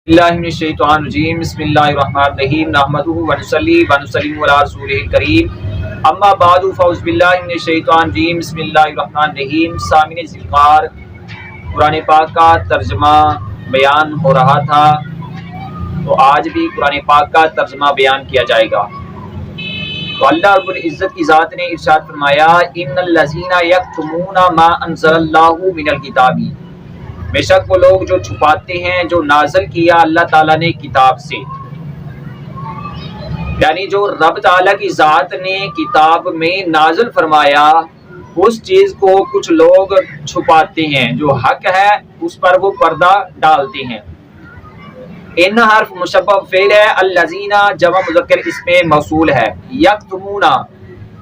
اللہ من الشیطان الرجیم بسم اللہ الرحمن الرحیم نحمدہ ونصلی ونسلم علی رسولہ الکریم اما بعد فاعوذ باللہ من الشیطان الرجیم بسم اللہ الرحمن الرحیم سامعین ذوالفقار، قرآن پاک کا ترجمہ بیان ہو رہا تھا تو آج بھی قرآن پاک کا ترجمہ بیان کیا جائے گا۔ تو اللہ رب العزت کی ذات نے ارشاد فرمایا ان الذین یکتمون ما انزل اللہ من الکتاب، بے شک وہ لوگ جو چھپاتے ہیں جو نازل کیا اللہ تعالیٰ نے کتاب سے، یعنی جو رب تعالیٰ کی ذات نے کتاب میں نازل فرمایا اس چیز کو کچھ لوگ چھپاتے ہیں، جو حق ہے اس پر وہ پردہ ڈالتے ہیں۔ ان حرف مشبہ فعل ہے، الذین جمع مذکر اس میں موصول ہے، یکتمون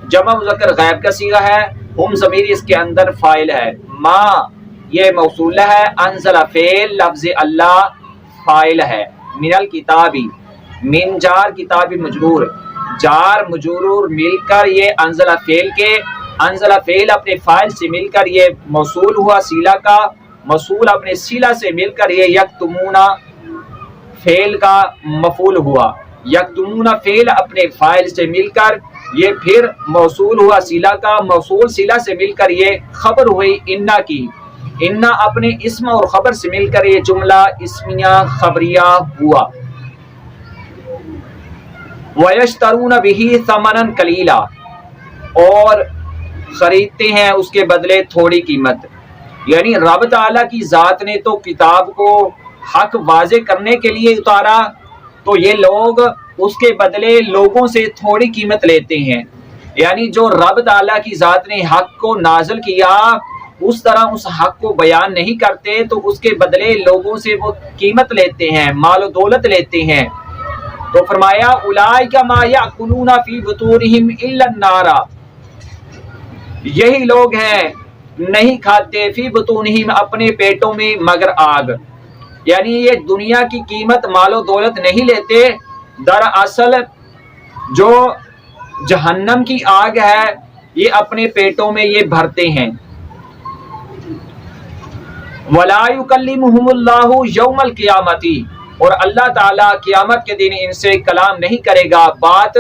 جمع مذکر غائب کا صیغہ ہے، ہم ضمیر اس کے اندر فاعل ہے، ما یہ موصول ہے، انزل فعل لفظ اللہ فاعل ہے، من الکتابی من جار کتابی مجرور، جار مجرور مل کر یہ انزل فعل کے انزل فعل اپنے فاعل سے مل کر یہ موصول ہوا، صلہ کا موصول اپنے صلہ سے مل کر یہ یکتمون فعل کا مفعول ہوا، یکتمون فعل اپنے فاعل سے مل کر یہ پھر موصول ہوا، صلہ کا موصول صلہ سے مل کر یہ خبر ہوئی انا کی، انا اپنے اسم اور خبر سے مل کر یہ جملہ اسمیہ خبریہ ہوا۔ وَيَشْتَرُونَ بِهِ ثَمَنًا قَلِيلًا اور خریدتے ہیں اس کے بدلے تھوڑی قیمت، یعنی رب تعالیٰ کی ذات نے تو کتاب کو حق واضح کرنے کے لیے اتارا تو یہ لوگ اس کے بدلے لوگوں سے تھوڑی قیمت لیتے ہیں، یعنی جو رب تعالیٰ کی ذات نے حق کو نازل کیا اس طرح اس حق کو بیان نہیں کرتے تو اس کے بدلے لوگوں سے وہ قیمت لیتے ہیں، مال و دولت لیتے ہیں۔ تو فرمایا اولئک ما یأکلون فی بطونہم الا النار، یہی لوگ ہیں نہیں کھاتے فی بطونہم اپنے پیٹوں میں مگر آگ، یعنی یہ دنیا کی قیمت مال و دولت نہیں لیتے، دراصل جو جہنم کی آگ ہے یہ اپنے پیٹوں میں یہ بھرتے ہیں۔ وَلَا يُكَلِّمُهُمُ اللَّهُ يَوْمَ الْقِيَامَةِ اور اللہ تعالیٰ قیامت کے دن ان سے کلام نہیں کرے گا، بات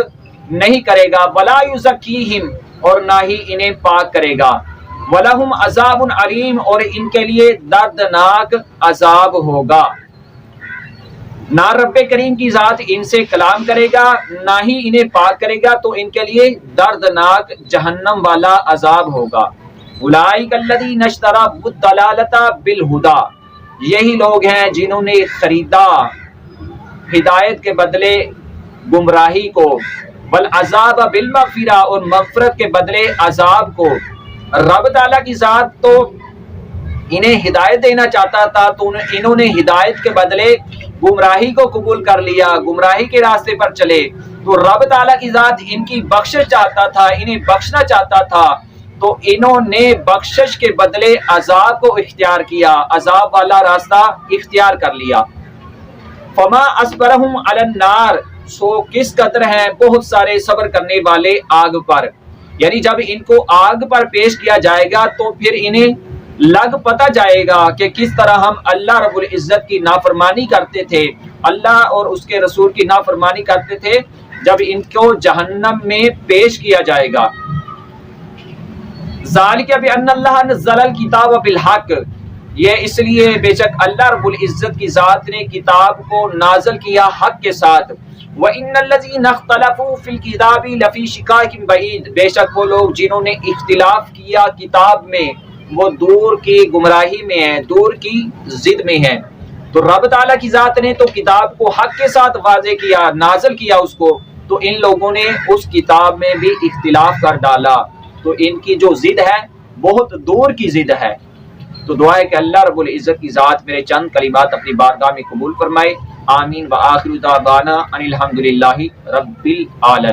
نہیں کرے گا، وَلَا يُزَكِّيهِمْ اور نہ ہی انہیں پاک کرے گا، وَلَهُمْ عَذَابٌ عَلِيمٌ اور ان کے لیے دردناک عذاب ہوگا۔ نہ رب کریم کی ذات ان سے کلام کرے گا نہ ہی انہیں پاک کرے گا تو ان کے لیے دردناک جہنم والا عذاب ہوگا۔ اولئک الذین اشتروا الضلالۃ بالہدی، یہی لوگ ہیں جنہوں نے خریدا ہدایت کے بدلے گمراہی کو، والعذاب بالمغفرہ اور مغفرت کے بدلے عذاب کو۔ رب تعالیٰ کی ذات تو انہیں ہدایت دینا چاہتا تھا تو انہوں نے ہدایت کے بدلے گمراہی کو قبول کر لیا، گمراہی کے راستے پر چلے، تو رب تعالیٰ کی ذات ان کی بخشش چاہتا تھا، انہیں بخشنا چاہتا تھا تو انہوں نے بخشش کے بدلے عذاب کو اختیار کیا، عذاب والا راستہ اختیار کر لیا۔ فما اصبرہم علی النار سو کس قدر ہیں بہت سارے صبر کرنے والے آگ پر، یعنی جب ان کو آگ پر پیش کیا جائے گا تو پھر انہیں لگ پتہ جائے گا کہ کس طرح ہم اللہ رب العزت کی نافرمانی کرتے تھے، اللہ اور اس کے رسول کی نافرمانی کرتے تھے، جب ان کو جہنم میں پیش کیا جائے گا۔ ذالک بان اللہ نزل الکتاب بالحق، یہ اس لیے بے شک اللہ رب العزت کی ذات نے کتاب کو نازل کیا حق کے ساتھ۔ وَإِنَّ الَّذِينَ اخْتَلَفُوا فِي الْكِتَابِ لَفِي شِقَاقٍ بَعِيدٍ بے شک وہ لوگ جنہوں نے اختلاف کیا کتاب میں وہ دور کی گمراہی میں ہیں، دور کی ضد میں ہیں۔ تو رب تعالیٰ کی ذات نے تو کتاب کو حق کے ساتھ واضح کیا، نازل کیا اس کو، تو ان لوگوں نے اس کتاب میں بھی اختلاف کر ڈالا، تو ان کی جو ضد ہے بہت دور کی ضد ہے۔ تو دعا ہے کہ اللہ رب العزت کی ذات میرے چند کلمات اپنی بارگاہ میں قبول فرمائے، آمین۔ وآخر دعوانا ان الحمدللہ رب العالمین۔